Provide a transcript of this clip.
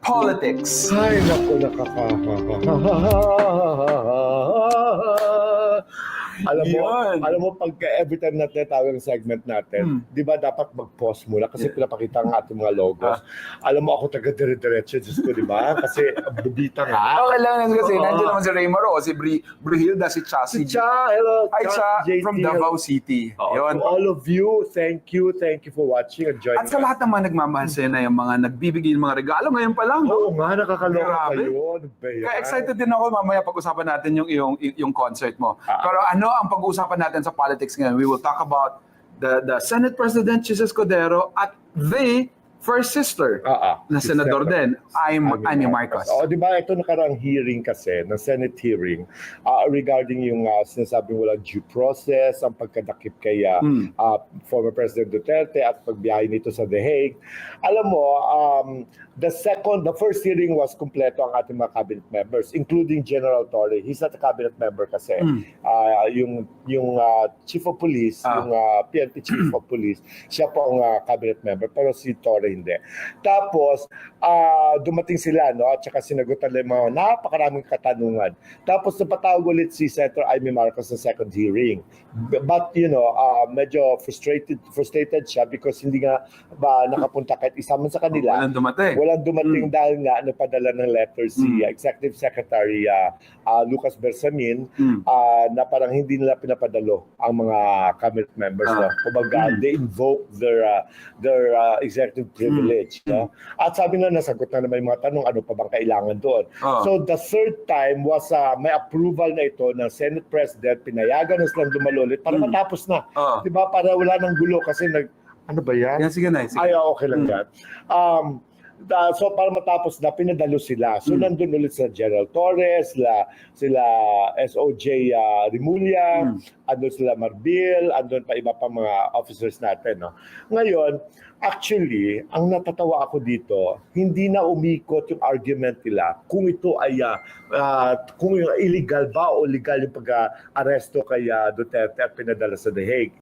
politics. Ay, naku, alam mo, pag every time natin tawag ang segment natin, di ba dapat mag-pause muna kasi pinapakita ang ating mga logos. Alam mo, ako taga-dire-diretso, Diyos ko, di ba? Kasi bubita nga. Okay lang kasi nandiyan naman si Raymar o si Brihilda, si Cha. Si Cha, hello. Hi, Cha, JT, from Davao City. To all of you, thank you for watching and joining At sa lahat naman nagmamahal sa'yo na yung mga nagbibigay ng mga regalo ngayon pa lang. Oo nga, nakakaloka Grabe. kayo. Ano ba yan? Kaya excited din ako mamaya pag-usapan natin yung concert mo. Pero ano ang pag-uusapan natin sa politics ngayon? We will talk about the Senate President Jesus Cordero at the first sister na senador din, Amy Marcos. Di ba ito nakaraang hearing kasi, ng Senate hearing, regarding yung sinasabing walang due process, ang pagkadakip kay former President Duterte at pagbiyahe nito sa The Hague. Alam mo, the first hearing was kumpleto ang ating mga cabinet members, including General Torre. He's not a cabinet member kasi. Yung Chief of Police, yung PNP Chief of Police, siya po ang cabinet member, pero si Torre hindi. Tapos, dumating sila, no? At saka sinagutan nila yung mga napakaraming katanungan. Tapos, napatawag ulit si Senator Amy Marcos sa second hearing. But, medyo frustrated siya because hindi nga ba nakapunta kahit isa man sa kanila. Walang dumating. Dahil nga napadala ng letter si Executive Secretary Lucas Bersamin na parang hindi nila pinapadalo ang mga cabinet members. Kumbaga, they invoke their executive privilege. No? At sabi na, nasagot na naman yung mga tanong, ano pa bang kailangan doon. So the third time was may approval na ito ng Senate President, pinayagan na silang dumalo ulit para matapos na. Diba? Para wala ng gulo kasi ano ba yan? Sige na. Ay, okay lang yan. So para matapos na, pinadalo sila. So nandun ulit sila General Torres, sila SOJ Rimulya, andun sila Marbil, andun pa iba pa mga officers natin. No? Ngayon, actually, ang natatawa ako dito, hindi na umikot yung argument nila kung ito ay kung illegal ba o legal yung pag-aresto kay Duterte at pinadala sa The Hague.